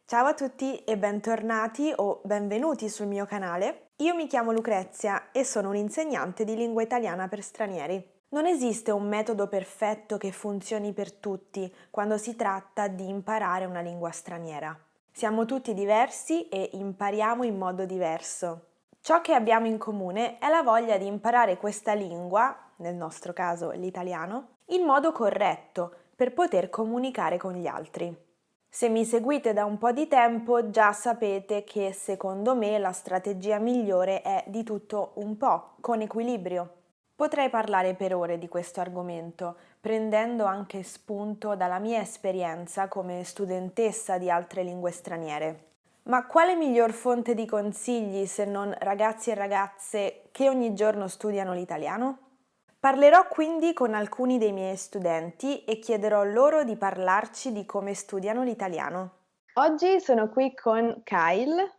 Ciao a tutti e bentornati o benvenuti sul mio canale. Io mi chiamo Lucrezia e sono un'insegnante di lingua italiana per stranieri. Non esiste un metodo perfetto che funzioni per tutti quando si tratta di imparare una lingua straniera. Siamo tutti diversi e impariamo in modo diverso. Ciò che abbiamo in comune è la voglia di imparare questa lingua, nel nostro caso l'italiano, in modo corretto per poter comunicare con gli altri. Se mi seguite da un po' di tempo già sapete che secondo me la strategia migliore è di tutto un po', con equilibrio. Potrei parlare per ore di questo argomento, prendendo anche spunto dalla mia esperienza come studentessa di altre lingue straniere. Ma quale miglior fonte di consigli se non ragazzi e ragazze che ogni giorno studiano l'italiano? Parlerò quindi con alcuni dei miei studenti e chiederò loro di parlarci di come studiano l'italiano. Oggi sono qui con Kyle.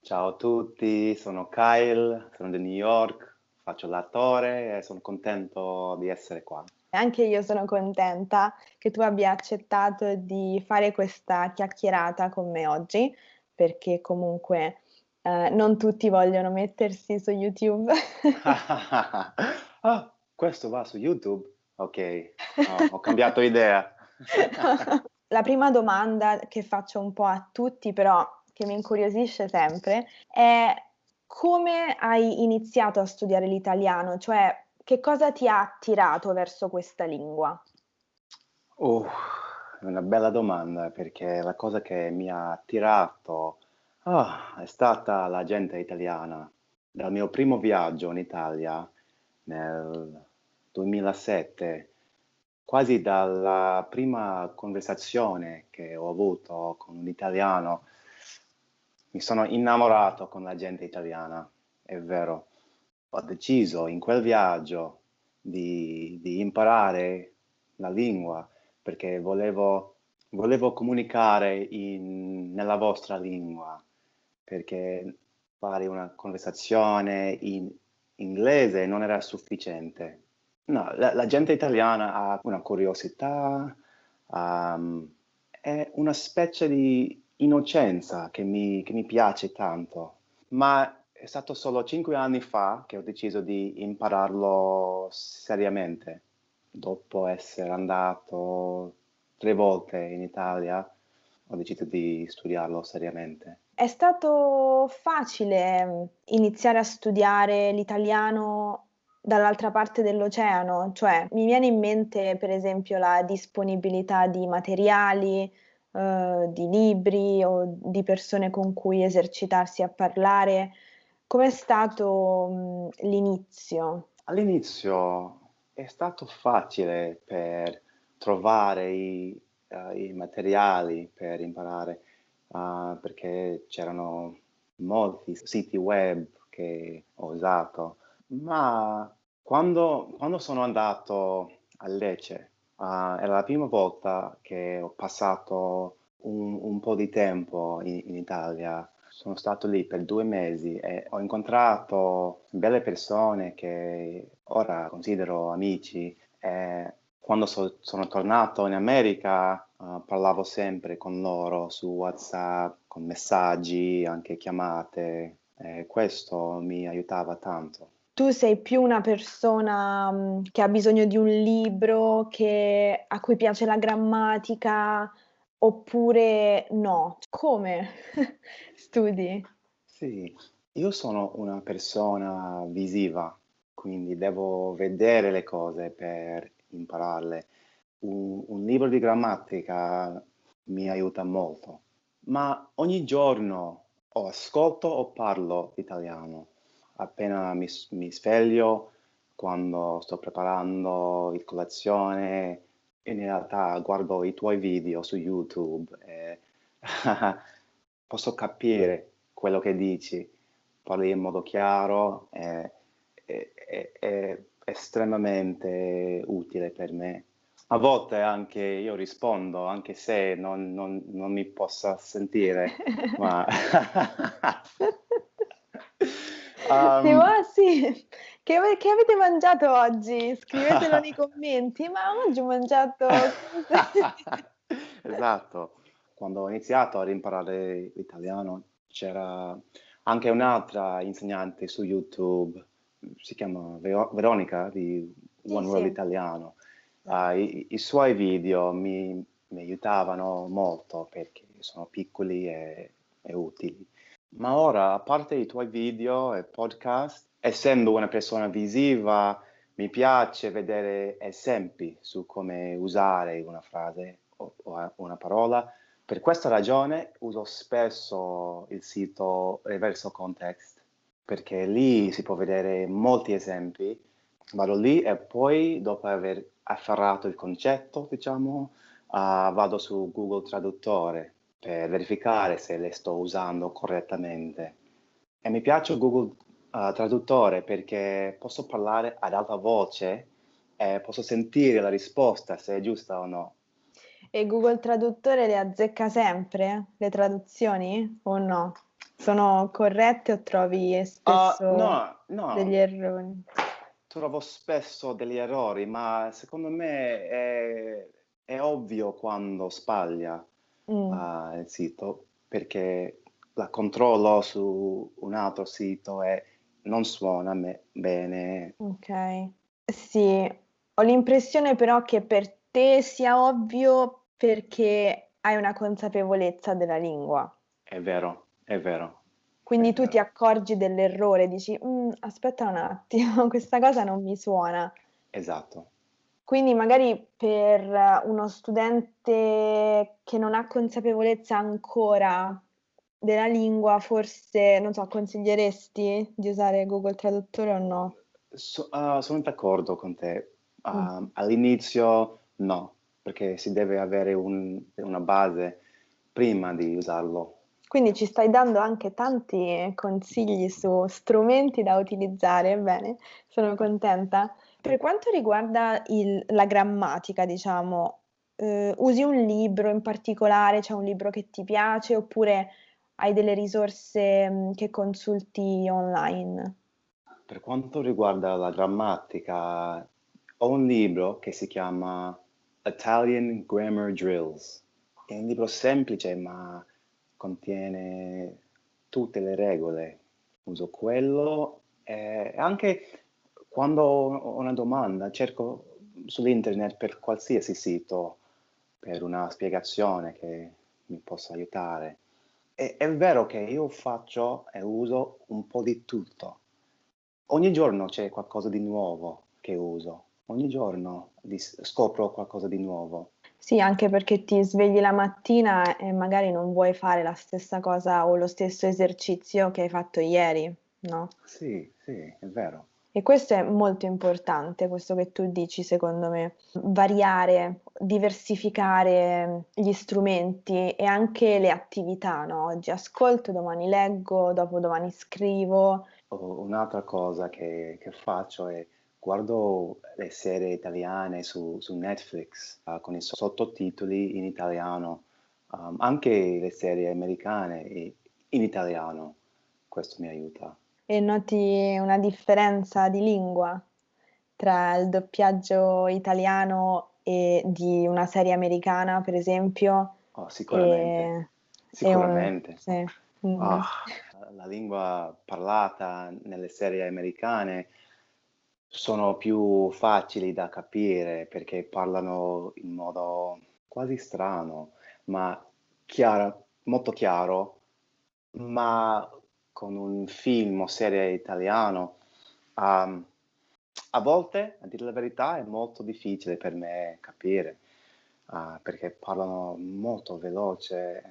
Ciao a tutti, sono Kyle, sono di New York, faccio l'attore e sono contento di essere qua. Anche io sono contenta che tu abbia accettato di fare questa chiacchierata con me oggi, perché comunque non tutti vogliono mettersi su YouTube. Ah, questo va su YouTube? Ok, ho cambiato idea. La prima domanda che faccio un po' a tutti, però che mi incuriosisce sempre, è come hai iniziato a studiare l'italiano? Cioè, che cosa ti ha attirato verso questa lingua? Uh, è una bella domanda perché la cosa che mi ha attirato, è stata la gente italiana. Dal mio primo viaggio in Italia nel 2007, quasi dalla prima conversazione che ho avuto con un italiano, mi sono innamorato con la gente italiana, è vero. Ho deciso in quel viaggio di imparare la lingua perché volevo comunicare nella vostra lingua, perché fare una conversazione in inglese non era sufficiente. No, la gente italiana ha una curiosità, è una specie di innocenza che mi piace tanto, ma è stato solo 5 anni fa che ho deciso di impararlo seriamente. Dopo essere andato 3 volte in Italia, ho deciso di studiarlo seriamente. È stato facile, iniziare a studiare l'italiano dall'altra parte dell'oceano? Cioè, mi viene in mente per esempio la disponibilità di materiali, di libri o di persone con cui esercitarsi a parlare. Com'è stato, l'inizio? All'inizio è stato facile per trovare i materiali per imparare, perché c'erano molti siti web che ho usato, ma quando sono andato a Lecce, era la prima volta che ho passato un po' di tempo in Italia. Sono stato lì per 2 mesi e ho incontrato belle persone che ora considero amici e quando sono tornato in America, parlavo sempre con loro su WhatsApp, con messaggi, anche chiamate e questo mi aiutava tanto. Tu sei più una persona, che ha bisogno di un libro, a cui piace la grammatica, oppure no? Come studi? Sì, io sono una persona visiva, quindi devo vedere le cose per impararle. Un libro di grammatica mi aiuta molto, ma ogni giorno o ascolto o parlo italiano. Appena mi sveglio, quando sto preparando il colazione, in realtà guardo i tuoi video su YouTube e posso capire quello che dici, parli in modo chiaro, è estremamente utile per me. A volte anche io rispondo, anche se non mi possa sentire, ma Tipo: Uhm "Ah sì, che avete mangiato oggi? Scrivetelo nei commenti." "Ma oggi ho mangiato questo." Esatto. quando ho iniziato a imparare l'italiano, c'era anche un'altra insegnante su YouTube, si chiama Veronica di Sì, One World sì. Italiano. I suoi video mi aiutavano molto perché sono piccoli e utili. Ma ora, a parte i tuoi video e podcast, essendo una persona visiva, mi piace vedere esempi su come usare una frase o una parola. Per questa ragione uso spesso il sito Reverso Context, perché lì si può vedere molti esempi. Vado lì e poi, dopo aver afferrato il concetto, diciamo, vado su Google Traduttore per verificare se le sto usando correttamente. E mi piace Google Traduttore perché posso parlare ad alta voce e posso sentire la risposta se è giusta o no. E Google Traduttore le azzecca sempre, le traduzioni, o no? Sono corrette o trovi spesso No, degli no, errori? trovo spesso degli errori, ma secondo me è ovvio quando sbaglia Mm, il sito, perché la controllo su un altro sito e non suona bene. ok. Sì, ho l'impressione però che per te sia ovvio perché hai una consapevolezza della lingua. È vero, è vero, è Quindi tu ti vero. accorgi dell'errore, dici, aspetta un attimo, questa cosa non mi suona. Esatto. Quindi magari per uno studente che non ha consapevolezza ancora della lingua, forse, non so, consiglieresti di usare Google Traduttore o no? Sono d'accordo con te. Mh. All'inizio no, perché si deve avere una base prima di usarlo. Quindi ci stai dando anche tanti consigli su strumenti da utilizzare, bene, sono contenta. Per quanto riguarda la grammatica, diciamo, usi un libro in particolare, c'è un libro che ti piace oppure hai delle risorse, che consulti online? Per quanto riguarda la grammatica, ho un libro che si chiama Italian Grammar Drills. È un libro semplice, ma contiene tutte le regole. Uso quello e anche quando ho una domanda, cerco su internet per qualsiasi sito per una spiegazione che mi possa aiutare. È vero che io faccio e uso un po' di tutto. Ogni giorno c'è qualcosa di nuovo che uso. Ogni giorno scopro qualcosa di nuovo. Sì, anche perché ti svegli la mattina e magari non vuoi fare la stessa cosa o lo stesso esercizio che hai fatto ieri, no? Sì, sì, è vero. E questo è molto importante, questo che tu dici, secondo me. Variare, diversificare gli strumenti e anche le attività, no? Oggi ascolto, domani leggo, dopodomani scrivo. Un'altra cosa che faccio è guardo le serie italiane su Netflix, con i sottotitoli in italiano, anche le serie americane in italiano. Questo mi aiuta. E noti una differenza di lingua tra il doppiaggio italiano e di una serie americana, per esempio, Oh, sicuramente, e, e un... sicuramente. Sì. Mhm. Ah, la lingua parlata nelle serie americane sono più facili da capire perché parlano in modo quasi strano, ma molto chiaro, ma con un film o serie italiano, um, a volte, a dire la verità, è molto difficile per me capire, perché parlano molto veloce,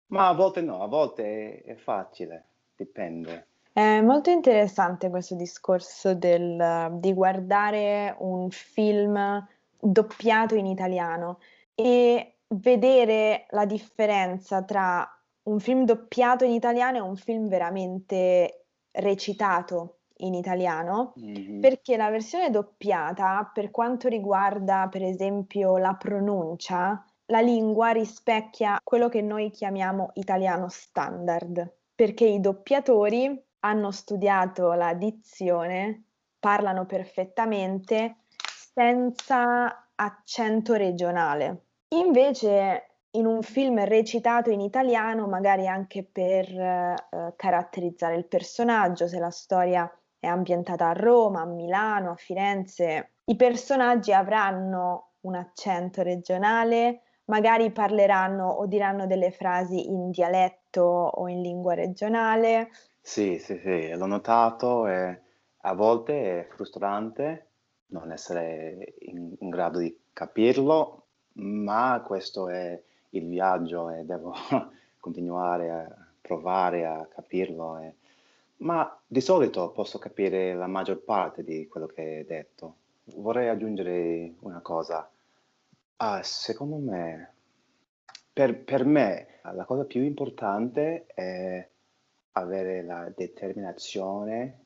ma a volte no, a volte è facile, dipende. È molto interessante questo discorso di guardare un film doppiato in italiano e vedere la differenza tra un film doppiato in italiano e un film veramente recitato in italiano, Mh-mh. perché la versione doppiata, per quanto riguarda per esempio la pronuncia, la lingua rispecchia quello che noi chiamiamo italiano standard, perché i doppiatori hanno studiato la dizione, parlano perfettamente senza accento regionale. Invece in un film recitato in italiano, magari anche per caratterizzare il personaggio, se la storia è ambientata a Roma, a Milano, a Firenze, i personaggi avranno un accento regionale, magari parleranno o diranno delle frasi in dialetto o in lingua regionale. Sì, sì, sì, l'ho notato e a volte è frustrante non essere in grado di capirlo, ma questo è il viaggio e devo continuare a provare a capirlo. Ma di solito posso capire la maggior parte di quello che hai detto. Vorrei aggiungere una cosa. Secondo me, per me, la cosa più importante è avere la determinazione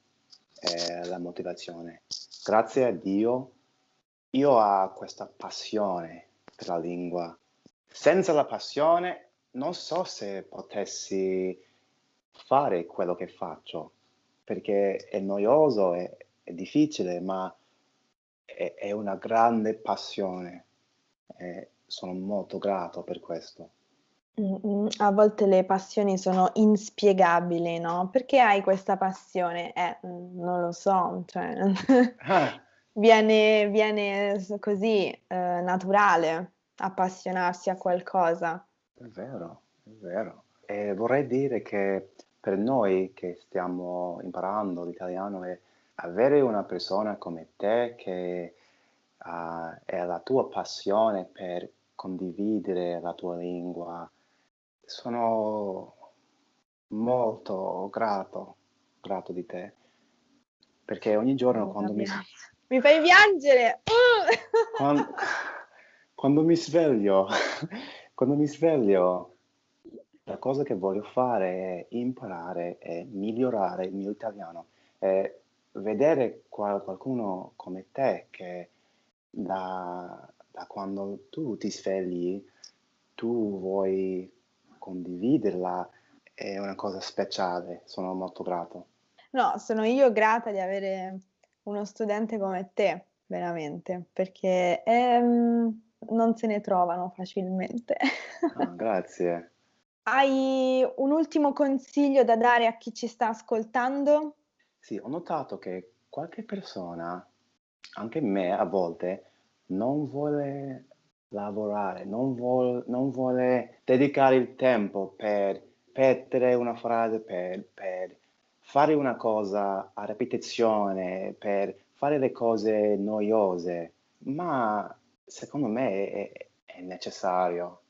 e la motivazione. Grazie a Dio, io ho questa passione per la lingua. Senza la passione, non so se potessi fare quello che faccio, perché è noioso, è difficile, ma è una grande passione e sono molto grato per questo. A volte le passioni sono inspiegabili, no, perché hai questa passione? Non lo so, cioè Ah, viene così, naturale appassionarsi a qualcosa. è vero, è vero. E vorrei dire che per noi che stiamo imparando l'italiano è avere una persona come te che è la tua passione per condividere la tua lingua. Sono molto grato di te, perché ogni giorno Mi mi fai piangere! quan- quando mi sveglio, quando mi sveglio, la cosa che voglio fare è imparare e migliorare il mio italiano e vedere qualcuno come te che da quando tu ti svegli, tu vuoi condividerla, è una cosa speciale, sono molto grato. No, sono io grata di avere uno studente come te, veramente, perché, non se ne trovano facilmente. Ah, grazie. Hai un ultimo consiglio da dare a chi ci sta ascoltando? Sì, ho notato che qualche persona, anche me a volte, non vuole lavorare, non vuole dedicare il tempo per ripetere una frase, per fare una cosa a ripetizione, per fare le cose noiose, ma secondo me è necessario,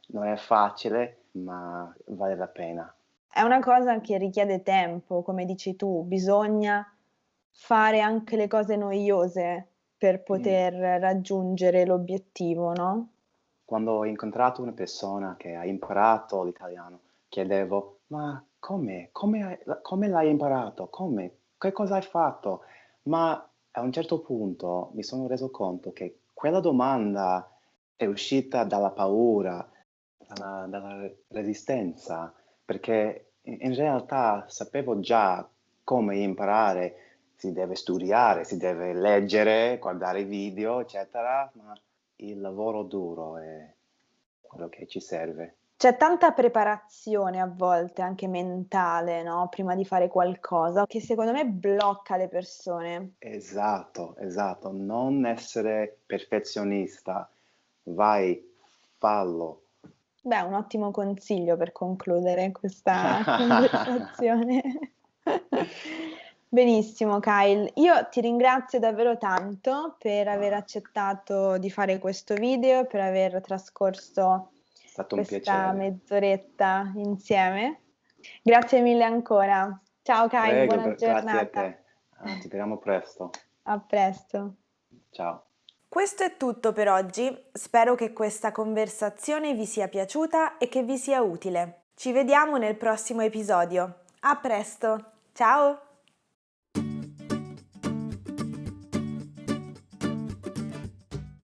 non è facile, ma vale la pena. È una cosa che richiede tempo, come dici tu, bisogna fare anche le cose noiose per Mm. poter raggiungere l'obiettivo, no? Quando ho incontrato una persona che ha imparato l'italiano, chiedevo: "Ma come? Come l'hai imparato? Come? Che cosa hai fatto?" Ma a un certo punto mi sono reso conto che quella domanda è uscita dalla paura, dalla resistenza, perché in realtà sapevo già come imparare. Si deve studiare, si deve leggere, guardare video, eccetera, ma il lavoro duro è quello che ci serve. C'è tanta preparazione a volte, anche mentale, no, prima di fare qualcosa, che secondo me blocca le persone. Esatto, esatto. Non essere perfezionista. Vai, fallo. Beh, è un ottimo consiglio per concludere questa conversazione. Benissimo, Kyle. Io ti ringrazio davvero tanto per aver Ah, accettato di fare questo video, per aver trascorso è stato un questa piacere. mezz'oretta insieme. Grazie mille ancora. Ciao Kyle, Prego, buona grazie a giornata. te. Ci vediamo presto. A presto. Ciao. Questo è tutto per oggi, spero che questa conversazione vi sia piaciuta e che vi sia utile. Ci vediamo nel prossimo episodio. A presto, ciao!